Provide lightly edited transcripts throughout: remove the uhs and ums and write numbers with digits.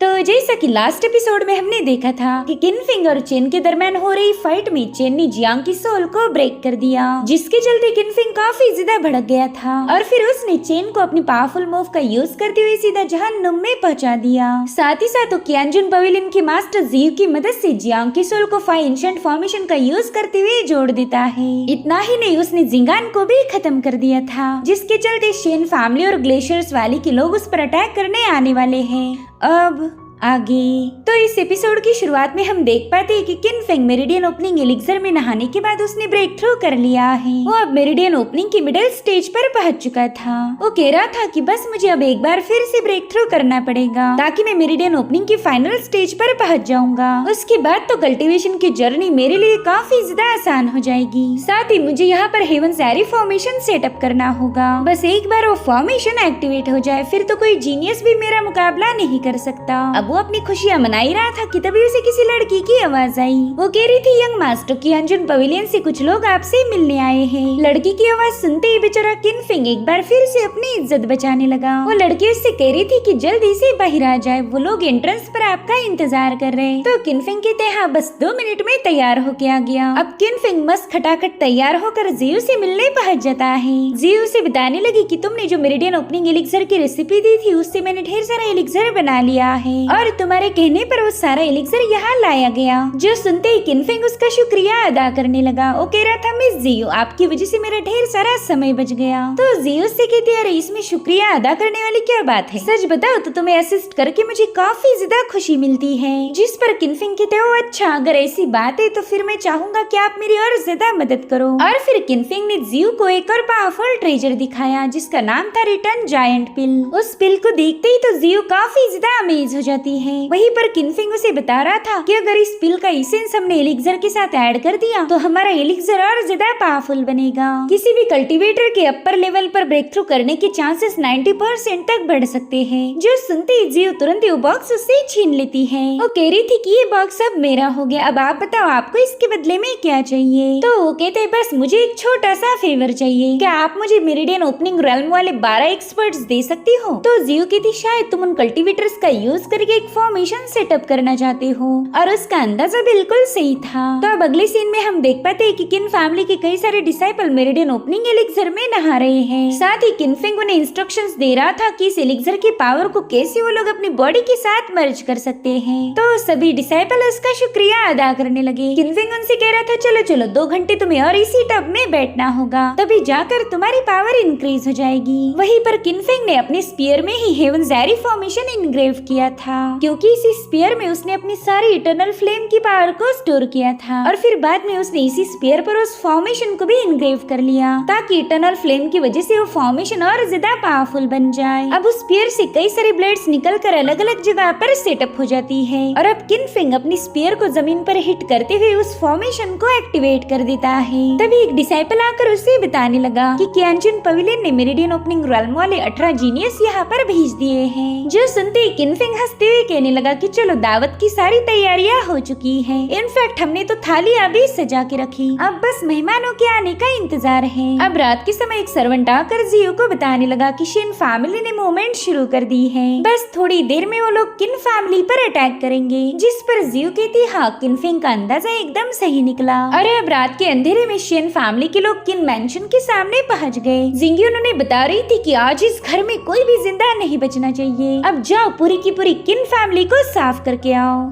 तो जैसा कि लास्ट एपिसोड में हमने देखा था कि किनफिंग और चेन के दरमियान हो रही फाइट में चेन ने जियांग की सोल को ब्रेक कर दिया, जिसके चलते किनफिंग काफी ज्यादा भड़क गया था और फिर उसने चेन को अपनी पावरफुल मूव का यूज करते हुए सीधा जहन्नुम में पहुंचा दिया। साथ ही साथ क्यानजुन पवेलियन के मास्टर जीव की मदद से जियांग की सोल को 5 एंशिएंट फॉर्मेशन का यूज करते हुए जोड़ देता है। इतना ही नहीं, उसने जिंगान को भी खत्म कर दिया था, जिसके चलते शेन फैमिली और ग्लेशियर्स वैली के लोग उस पर अटैक करने आने वाले हैं। अब आगे तो इस एपिसोड की शुरुआत में हम देख पाते हैं कि किनफिंग मेरिडियन ओपनिंग एलिक्सर में नहाने के बाद उसने ब्रेक थ्रू कर लिया है। वो अब मेरिडियन ओपनिंग की मिडिल स्टेज पर पहुंच चुका था। वो कह रहा था कि बस मुझे अब एक बार फिर से ब्रेक थ्रू करना पड़ेगा ताकि मैं मेरिडियन ओपनिंग की फाइनल स्टेज पर पहुंच जाऊंगा। उसके बाद तो कल्टीवेशन की जर्नी मेरे लिए काफी ज्यादा आसान हो जाएगी। साथ ही मुझे यहाँ पर हेवंस एरी फॉर्मेशन सेटअप करना होगा। बस एक बार वो फॉर्मेशन एक्टिवेट हो जाए फिर तो कोई जीनियस भी मेरा मुकाबला नहीं कर सकता। वो अपनी खुशियां मना ही रहा था कि तभी उसे किसी लड़की की आवाज आई। वो कह रही थी, यंग मास्टर क्यानजुन पवेलियन से कुछ लोग आपसे मिलने आए हैं। लड़की की आवाज सुनते ही बेचारा किनफिंग एक बार फिर से अपनी इज्जत बचाने लगा। वो लड़की उससे कह रही थी कि जल्दी से बाहर आ जाए, वो लोग एंट्रेंस पर आपका इंतजार कर रहे हैं। तो किनफिंग कहते हैं हाँ बस 2 मिनट में तैयार होके आ गया। अब किनफिंग मस्त खटाखट तैयार होकर जीव से मिलने पहुंच जाता है। जीव से बताने लगी कि तुमने जो मेरिडियन ओपनिंग एलिक्सर की रेसिपी दी थी उससे मैंने ढेर सारा एलिक्सर बना लिया है और तुम्हारे कहने पर वो सारा एलिक्सर यहाँ लाया गया। जो सुनते ही किनफिंग उसका शुक्रिया अदा करने लगा। वो कह रहा था, मिस जियो आपकी वजह से मेरा ढेर सारा समय बच गया। तो जियो से कहती है, अरे इसमें शुक्रिया अदा करने वाली क्या बात है, सच बताओ तो तुम्हें असिस्ट करके मुझे काफी ज्यादा खुशी मिलती है। जिस पर किनफिंग कहते हो, अच्छा अगर ऐसी बात है तो फिर मैं चाहूंगा कि आप मेरी और ज्यादा मदद करो। और फिर किनफिंग ने जियो को एक और पावरफुल ट्रेजर दिखाया जिसका नाम था रिटर्न जायंट पिल। उस पिल को देखते ही तो जियो काफी ज्यादा अमेज हो जाती है। वहीं पर किनफिंग उसे बता रहा था कि अगर इस पिल का एसेंस हमने एलिक्सर के साथ ऐड कर दिया तो हमारा एलिक्सर और ज्यादा पावरफुल बनेगा। किसी भी कल्टीवेटर के अपर लेवल पर ब्रेक थ्रू करने के चांसेस 90% तक बढ़ सकते हैं। जो सुनते ही जियो तुरंत ही वो बॉक्स उससे छीन लेती है। वो कह रही थी कि ये बॉक्स अब मेरा हो गया, अब आप बताओ आपको इसके बदले में क्या चाहिए। तो वो कहते हैं, बस मुझे एक छोटा सा फेवर चाहिए, क्या आप मुझे मेरिडियन ओपनिंग रेल्म वाले 12 एक्सपर्ट्स दे सकती हो। तो जियो कहती, शायद तुम उन कल्टीवेटर्स का यूज करके एक फॉर्मेशन सेटअप करना चाहते हो। और उसका अंदाजा बिल्कुल सही था। तो अब अगले सीन में हम देख पाते हैं कि किन फैमिली के कई सारे डिसाइपल मेरिडियन ओपनिंग एलिक्सर में नहा रहे हैं। साथ ही किनफिंग उन्हें इंस्ट्रक्शंस दे रहा था कि इस एलिक्सर की पावर को कैसे वो लोग अपनी बॉडी के साथ मर्ज कर सकते हैं। तो सभी डिसाइपल उसका शुक्रिया अदा करने लगे। किनफिंग उनसे कह रहा था, चलो चलो 2 घंटे तुम्हें और इसी टब में बैठना होगा, तभी जाकर तुम्हारी पावर इंक्रीज हो जाएगी। वहीं पर किनफिंग ने अपने स्पीयर में ही हेवंस एरी फॉर्मेशन इनग्रेव किया था, क्योंकि इसी स्पीयर में उसने अपनी सारी इटर्नल फ्लेम की पावर को स्टोर किया था और फिर बाद में उसने इसी स्पीयर पर उस फॉर्मेशन को भी इनग्रेव कर लिया ताकि इटर्नल फ्लेम की वजह से वो फॉर्मेशन और ज्यादा पावरफुल बन जाए। अब उस स्पीयर से कई सारी ब्लेड्स निकलकर अलग अलग जगह पर सेटअप हो जाती है और अब किनफिंग अपनी स्पीयर को जमीन पर हिट करते हुए उस फॉर्मेशन को एक्टिवेट कर देता है। तभी एक डिसाइपल आकर उसे बताने लगा कि क्यानजुन पवेलियन ने मेरिडियन ओपनिंग रेल्म वाले 18 जीनियस यहाँ पर भेज दिए हैं। जो सुनते ही किनफिंग हंसते हुए कहने लगा कि चलो दावत की सारी तैयारियां हो चुकी हैं। इनफैक्ट हमने तो थालियां भी सजा के रखी, अब बस मेहमानों के आने का इंतजार है। अब रात के समय एक सर्वेंट आकर जियो को बताने लगा कि शेन फैमिली ने मूवमेंट शुरू कर दी है, बस थोड़ी देर में वो लोग किन फैमिली पर अटैक करेंगे। जिस पर जियो कहती, हाँ किनफिंग का अंदाजा एकदम सही निकला। अरे अब रात के अंधेरे में शेन फैमिली के लोग किन मैंशन के सामने पहुंच गए। जिंगी उन्होंने बता रही थी कि आज इस घर में कोई भी जिंदा नहीं बचना चाहिए, अब जाओ पूरी की पूरी किन फैमिली को साफ करके आओ।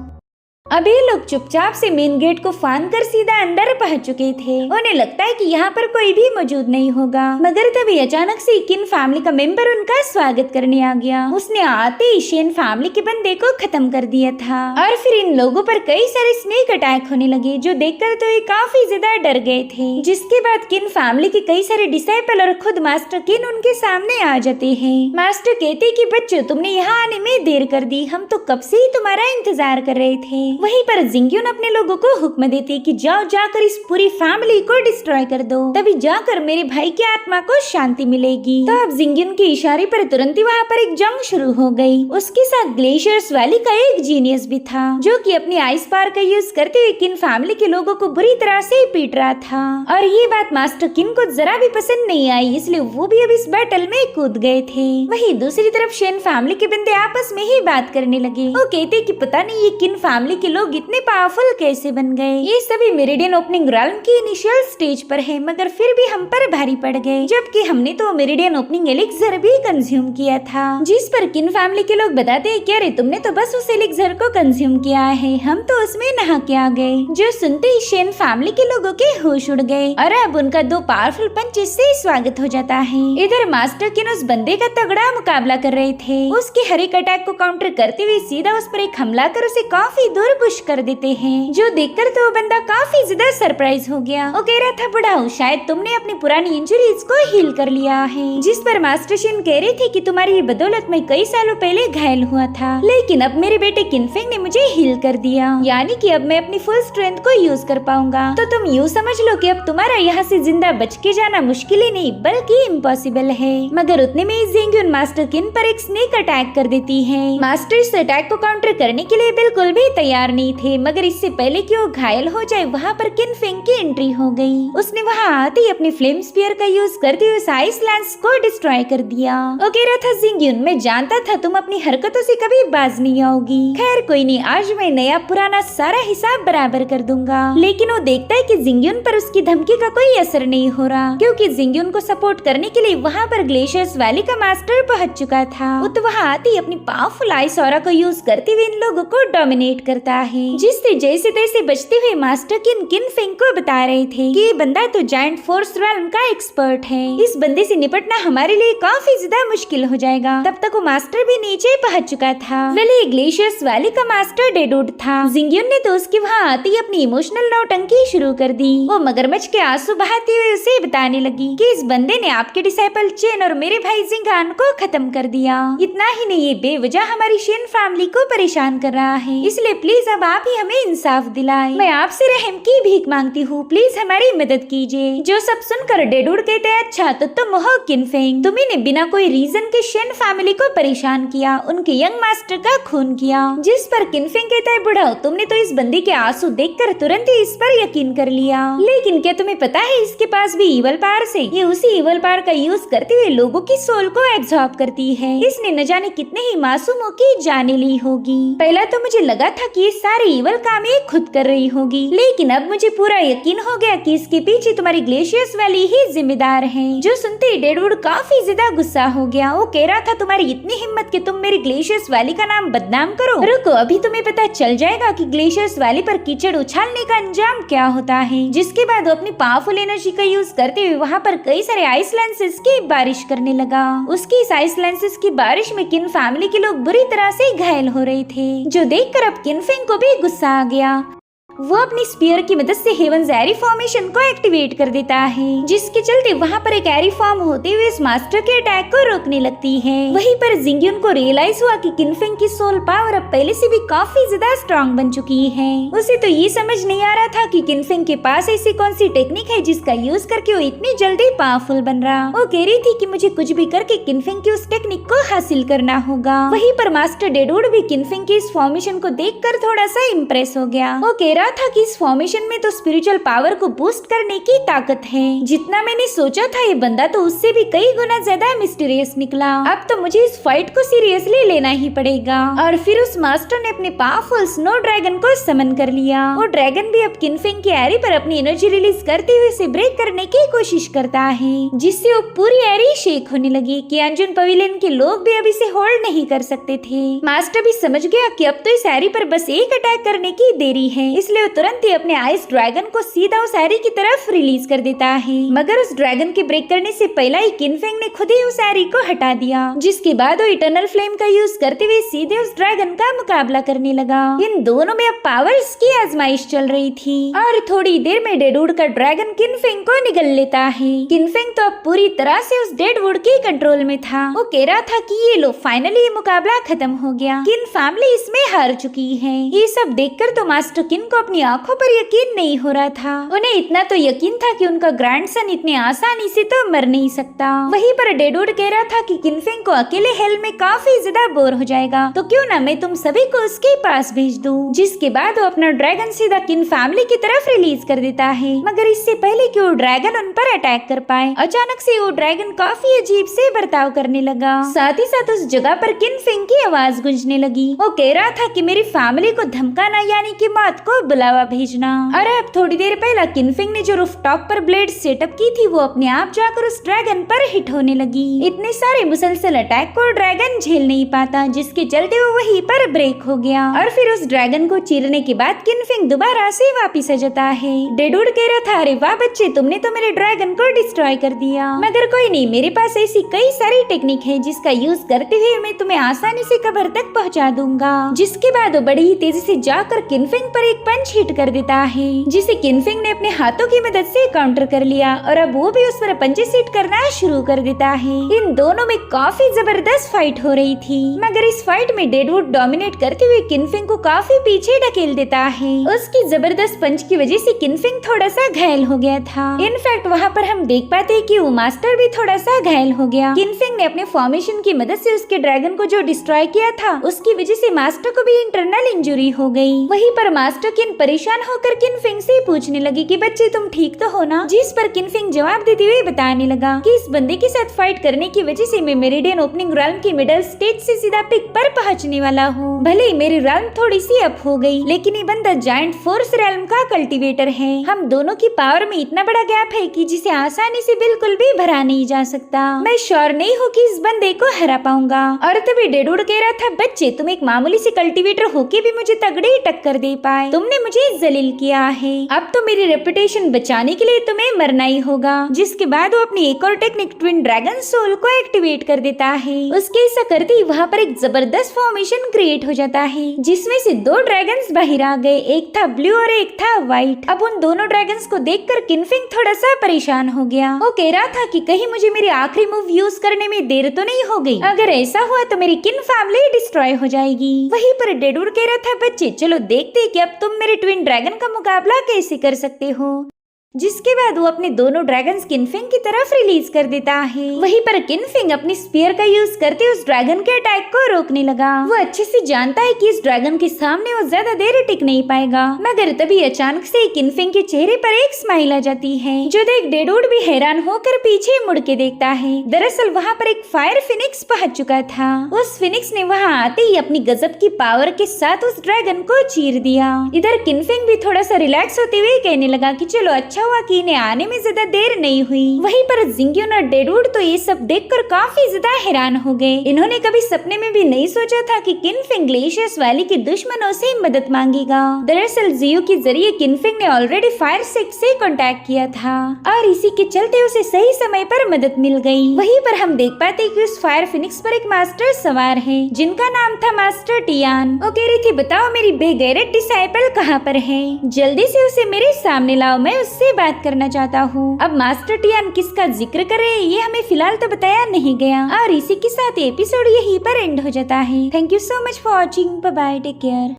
अब ये लोग चुपचाप से मेन गेट को फांद कर सीधा अंदर पहुंच चुके थे। उन्हें लगता है कि यहाँ पर कोई भी मौजूद नहीं होगा, मगर तभी अचानक से किन फैमिली का मेंबर उनका स्वागत करने आ गया। उसने आते ही शेन फैमिली के बंदे को खत्म कर दिया था और फिर इन लोगों पर कई सारे स्नेक अटैक होने लगे, जो देखकर तो ये काफी ज्यादा डर गए थे। जिसके बाद किन फैमिली के कई सारे डिसाइपल और खुद मास्टर किन उनके सामने आ जाते हैं। मास्टर कहते कि बच्चों तुमने यहाँ आने में देर कर दी, हम तो कब से ही तुम्हारा इंतजार कर रहे थे। वहीं पर जिंगयुन अपने लोगों को हुक्म देती कि जाओ जाकर इस पूरी फैमिली को डिस्ट्रॉय कर दो, तभी जाकर मेरे भाई की आत्मा को शांति मिलेगी। तो अब जिंगयुन के इशारे पर तुरंत ही वहाँ पर एक जंग शुरू हो गई। उसके साथ ग्लेशियर्स वैली का एक जीनियस भी था जो कि अपनी आइस पावर का यूज करते हुए किन फैमिली के लोगों को बुरी तरह से पीट रहा था। और ये बात मास्टर किन को जरा भी पसंद नहीं आई, इसलिए वो भी अब इस बैटल में कूद गए थे। वहीं दूसरी तरफ शेन फैमिली के बंदे आपस में ही बात करने लगे। वो कहते कि पता नहीं ये किन फैमिली के लोग इतने पावरफुल कैसे बन गए। ये सभी मेरिडियन ओपनिंग राउंड की इनिशियल स्टेज पर है, मगर फिर भी हम पर भारी पड़ गए, जबकि हमने तो मेरिडियन ओपनिंग एलिक्सर भी कंज्यूम किया था। जिस पर किन फैमिली के लोग बताते हैं कि अरे तुमने तो बस उस एलिक्सर को कंज्यूम किया है, हम तो उसमें नहा के आ गए। जो सुनते ही शेन फैमिली के लोगों के होश उड़ गए और अब उनका 2 पावरफुल पंचेस से स्वागत हो जाता है। इधर मास्टर किन उस बंदे का तगड़ा मुकाबला कर रहे थे। उसके हर एक अटैक को काउंटर करते हुए सीधा उस पर एक हमला कर उसे काफी दूर पुश कर देते हैं, जो देखकर तो वो बंदा काफी ज्यादा सरप्राइज हो गया। वो कह रहा था बुढ़ाऊ शायद तुमने अपनी पुरानी इंजरीज को हील कर लिया है। जिस पर मास्टर शिन कह रहे थे कि तुम्हारी बदौलत में कई सालों पहले घायल हुआ था, लेकिन अब मेरे बेटे किनफेंग ने मुझे हील कर दिया, यानी कि अब मैं अपनी फुल स्ट्रेंथ को यूज कर पाऊंगा। तो तुम यूँ समझ लो कि अब तुम्हारा यहाँ से जिंदा बच के जाना मुश्किल ही नहीं बल्कि इम्पॉसिबल है। मगर उतने में जिंगयुन मास्टर किन पर एक स्नेक अटैक कर देती है। मास्टर इस अटैक को काउंटर करने के लिए बिल्कुल भी तैयार नहीं थे, मगर इससे पहले कि वो घायल हो जाए वहाँ पर किनफेंग की एंट्री हो गई। उसने वहाँ आते ही अपनी फ्लेम स्पीयर का यूज करते हुए आइस लैंड्स को डिस्ट्रॉय कर दिया। वो कह रहा था जिंगयुन मैं जानता था तुम अपनी हरकतों से कभी बाज नहीं आओगी। खैर कोई नहीं, आज मैं नया पुराना सारा हिसाब बराबर कर दूंगा। लेकिन वो देखता है कि जिंगयुन पर उसकी धमकी का कोई असर नहीं हो रहा, क्योंकि जिंगयुन को सपोर्ट करने के लिए वहाँ पर ग्लेशियर्स वैली का मास्टर पहुंच चुका था। वो तो वहाँ आते ही अपनी पावरफुल आइस ऑरा को यूज करते हुए इन लोगों को डोमिनेट करता है, जिससे जैसे तैसे बचते हुए मास्टर किनफेंग को बता रहे थे कि ये बंदा तो जायंट फोर्स रेल्म का एक्सपर्ट है। इस बंदे से निपटना हमारे लिए काफी ज्यादा मुश्किल हो जाएगा। तब तक वो मास्टर भी नीचे पहुंच चुका था। वेल ग्लेशियर्स वैली का मास्टर डेडवुड था। जिंगयुन ने तो उसके वहाँ आते ही अपनी इमोशनल नौटंकी शुरू कर दी। वो मगरमच्छ के आंसू बहाते हुए उसे बताने लगी कि इस बंदे ने आपके डिसाइपल चेन और मेरे भाई जिंगान को खत्म कर दिया। इतना ही नहीं, ये बेवजह हमारी शेन फैमिली को परेशान कर रहा है, इसलिए प्लीज अब आप ही हमें इंसाफ दिलाएं। मैं आपसे रहम की भीख मांगती हूँ, प्लीज हमारी मदद कीजिए। जो सब सुनकर डेडवुड कहते हैं अच्छा तो तुम हो किनफेंग, तुम्ही ने बिना कोई रीजन के शेन फैमिली को परेशान किया, उनके यंग मास्टर का खून किया। जिस पर किनफेंग कहता है बुढ़ाओ तुमने तो इस बंदी के आंसू देखकर तुरंत ही इस पर यकीन कर लिया, लेकिन क्या तुम्हें पता है इसके पास भी इवल पावर से ये उसी इवल पावर का यूज करते हुए लोगों की सोल को एब्जॉर्ब करती है। इसने न जाने कितने ही मासूमों की जाने ली होगी। पहला तो मुझे लगा था कि ये सारे इवल काम ये खुद कर रही होगी, लेकिन अब मुझे पूरा यकीन हो गया कि इसके पीछे तुम्हारी ग्लेशियर्स वैली ही जिम्मेदार है। जो सुनते ही डेडवुड काफी ज्यादा गुस्सा हो गया। वो कह रहा था तुम्हारी इतनी हिम्मत कि तुम मेरी ग्लेशियर्स वैली का नाम बदनाम करो। रुको अभी तुम्हें पता चल जाएगा कि ग्लेशियर्स वैली पर कीचड़ उछालने का अंजाम क्या होता है। जिसके बाद वो अपनी पावरफुल एनर्जी का यूज करते हुए वहाँ पर कई सारे आइस लैंसेस की बारिश करने लगा। उसकी इस आइस लैंसेस की बारिश में किन फैमिली के लोग बुरी तरह से घायल हो रहे थे, जो देखकर अब किनफेंग को भी गुस्सा आ गया। वो अपनी स्पीयर की मदद से हेवंस एरी फॉर्मेशन को एक्टिवेट कर देता है, जिसके चलते वहाँ पर एक एरी फॉर्म होते हुए इस मास्टर के अटैक को रोकने लगती है। वहीं पर जिंगयुन को रियलाइज हुआ कि किनफेंग की सोल पावर अब पहले से भी काफी ज्यादा स्ट्रॉन्ग बन चुकी है। उसे तो ये समझ नहीं आ रहा था कि किनफेंग के पास ऐसी कौन सी टेक्निक है जिसका यूज करके वो इतनी जल्दी पावरफुल बन रहा। वो कह रही थी कि मुझे कुछ भी करके किनफेंग की उस टेक्निक को हासिल करना होगा। वहीं पर मास्टर डेडवुड भी किनफेंग की इस फॉर्मेशन को देखकर थोड़ा सा इम्प्रेस हो गया। वो कह रहा था कि इस फॉर्मेशन में तो स्पिरिचुअल पावर को बूस्ट करने की ताकत है। जितना मैंने सोचा था ये बंदा तो उससे भी कई गुना ज्यादा मिस्टीरियस निकला। अब तो मुझे इस फाइट को सीरियसली लेना ही पड़ेगा। और फिर उस मास्टर ने अपने पावरफुल स्नो ड्रैगन को समन कर लिया। वो ड्रैगन भी अब किनफेंग की एरी पर अपनी एनर्जी रिलीज करते हुए इसे ब्रेक करने की कोशिश करता है, जिससे वो पूरी एरी शेक होने लगी कि अंजुन पवेलियन के लोग भी अब इसे होल्ड नहीं कर सकते थे। मास्टर भी समझ गया कि अब तो इस एरी पर बस एक अटैक करने की देरी है, इसलिए इसलिए वो तुरंत ही अपने आइस ड्रैगन को सीधा उस एरी की तरफ रिलीज कर देता है, मगर उस ड्रैगन के ब्रेक करने से पहले ही किनफेंग ने खुद ही उस एरी को हटा दिया, जिसके बाद वो इटर्नल फ्लेम का यूज करते हुए सीधे उस ड्रैगन का मुकाबला करने लगा। इन दोनों में अब पावर्स की आजमाइश चल रही थी और थोड़ी देर में डेडवुड का ड्रैगन किनफेंग को निगल लेता है। किनफेंग तो अब पूरी तरह से उस डेडवुड के कंट्रोल में था। वो कह रहा था कि ये लो फाइनली ये मुकाबला खत्म हो गया, किन फैमिली इसमें हार चुकी है। ये सब देखकर तो मास्टर किन को अपनी आंखों पर यकीन नहीं हो रहा था। उन्हें इतना तो यकीन था कि उनका ग्रैंडसन इतनी आसानी से तो मर नहीं सकता। वहीं पर डेडवुड कह रहा था कि किनफेंग को अकेले हेल में काफी ज्यादा बोर हो जाएगा, तो क्यों ना मैं तुम सभी को उसके पास भेज दूं। जिसके बाद वो अपना ड्रैगन सीधा किन फैमिली की तरफ रिलीज कर देता है, मगर इससे पहले कि वो ड्रैगन उन पर अटैक कर पाए, अचानक से वो ड्रैगन काफी अजीब से बर्ताव करने लगा। साथ ही साथ उस जगह पर किनफेंग की आवाज गूंजने लगी। वो कह रहा था कि मेरी फैमिली को धमकाना यानी कि मौत को बुलावा भेजना। अरे अब थोड़ी देर पहले किनफेंग ने जो रूफटॉप पर ब्लेड सेटअप की थी वो अपने आप जाकर उस ड्रैगन पर हिट होने लगी। इतने सारे मुसलसल अटैक को ड्रैगन झेल नहीं पाता, जिसके चलते वो वहीं पर ब्रेक हो गया और फिर उस ड्रैगन को चीरने के बाद किनफेंग दोबारा से वापिस आ जाता है। डेडवुड कह रहा था, अरे वाह बच्चे, तुमने तो मेरे ड्रैगन को डिस्ट्रॉय कर दिया, मगर कोई नहीं, मेरे पास ऐसी कई सारी टेक्निक है जिसका यूज करते हुए मैं तुम्हें आसानी से कब्र तक पहुंचा दूंगा। जिसके बाद वो बड़ी ही तेजी से जाकर किनफेंग पर एक पंच हिट कर देता है, जिसे किनफेंग ने अपने हाथों की मदद से काउंटर कर लिया और अब वो भी उस पर पंचेस हिट करना शुरू कर देता है। इन दोनों में काफी जबरदस्त फाइट हो रही थी, मगर इस फाइट में डेडवुड डोमिनेट करते हुए किनफेंग को काफी पीछे ढकेल देता है। उसकी जबरदस्त पंच की वजह से किनफेंग थोड़ा सा घायल हो गया था। इनफैक्ट वहाँ पर हम देख पाते हैं कि वो मास्टर भी थोड़ा सा घायल हो गया। किनफेंग ने अपने फॉर्मेशन की मदद से उसके ड्रैगन को जो डिस्ट्रॉय किया था उसकी वजह से मास्टर को भी इंटरनल इंजुरी हो गई। वहीं पर मास्टर किन परेशान होकर किनफेंग से पूछने लगी कि बच्चे तुम ठीक तो हो ना, जिस पर किनफेंग जवाब देते हुए बताने लगा कि इस बंदे के साथ फाइट करने की वजह से मैं मेरिडियन ओपनिंग रैल्म की मिडल स्टेज से सीधा पिक पर पहुंचने वाला हूँ। भले ही मेरी रैल्म थोड़ी सी अप हो गई, लेकिन ये बंदा जायंट फोर्स रैल्म का कल्टीवेटर है। हम दोनों की पावर में इतना बड़ा गैप है कि जिसे आसानी से बिल्कुल भी भरा नहीं जा सकता। मैं श्योर नहीं हूँ कि इस बंदे को हरा पाऊंगा। और तभी डेडवुड कह रहा था, बच्चे तुम एक मामूली सी कल्टीवेटर होके भी मुझे तगड़ी टक्कर दे पाए, तुमने मुझे जलील किया है। अब तो मेरी रेपुटेशन बचाने के लिए तुम्हें मरना ही होगा। जिसके बाद वो अपनी एक और टेक्निक ट्विन ड्रैगन सोल को एक्टिवेट कर देता है। उसके ऐसा करते ही वहाँ पर एक जबरदस्त फॉर्मेशन क्रिएट हो जाता है, जिसमें से दो ड्रैगन्स बाहर आ गए, एक था ब्लू और एक था व्हाइट। अब उन दोनों ड्रैगन्स को देखकर किनफेंग थोड़ा सा परेशान हो गया। वो कह रहा था कि कहीं मुझे मेरी आखिरी मूव यूज करने में देर तो नहीं हो गई, अगर ऐसा हुआ तो मेरी किन फैमिली डिस्ट्रॉय हो जाएगी। वहीं पर डेडवुड कह रहा था, बच्चे चलो देखते हैं कि अब तुम मेरे ट्विन ड्रैगन का मुकाबला कैसे कर सकते हो। जिसके बाद वो अपने दोनों ड्रैगन्स किनफेंग की तरफ रिलीज कर देता है। वहीं पर किनफेंग अपनी स्पीयर का यूज करते उस ड्रैगन के अटैक को रोकने लगा। वो अच्छे से जानता है कि इस ड्रैगन के सामने वो ज्यादा देर टिक नहीं पाएगा, मगर तभी अचानक से किनफेंग के चेहरे पर एक स्माइल आ जाती है, जो देख डेडवुड भी हैरान होकर पीछे मुड़ के देखता है। दरअसल वहाँ पर एक फायर फिनिक्स पहुंच चुका था। उस फिनिक्स ने वहाँ आते ही अपनी गजब की पावर के साथ उस ड्रैगन को चीर दिया। इधर किनफेंग भी थोड़ा सा रिलैक्स होते हुए कहने लगा कि चलो अच्छा हुआ कि इन्हें आने में ज्यादा देर नहीं हुई। वहीं पर जिंग्यून और डेडवुड तो ये सब देखकर काफी ज्यादा हैरान हो गए। इन्होंने कभी सपने में भी नहीं सोचा था कि किनफेंग ग्लेशियस वैली के दुश्मनों से मदद मांगेगा। दरअसल जियो के जरिए किनफेंग ने ऑलरेडी फायर सेक्ट से कांटेक्ट किया था और इसी के चलते उसे सही समय पर मदद मिल गई। वहीं पर हम देख पाते हैं कि उस फायर फिनिक्स पर एक मास्टर सवार है, जिनका नाम था मास्टर टियान। वो कह रही थी, बताओ मेरी बेगैरत डिसाइपल कहाँ पर है, जल्दी से उसे मेरे सामने लाओ, मैं उससे बात करना चाहता हूँ। अब मास्टर टियान किसका जिक्र कर रहे हैं ये हमें फिलहाल तो बताया नहीं गया और इसी के साथ एपिसोड यहीं पर एंड हो जाता है। Thank you so much for watching, bye bye, take care.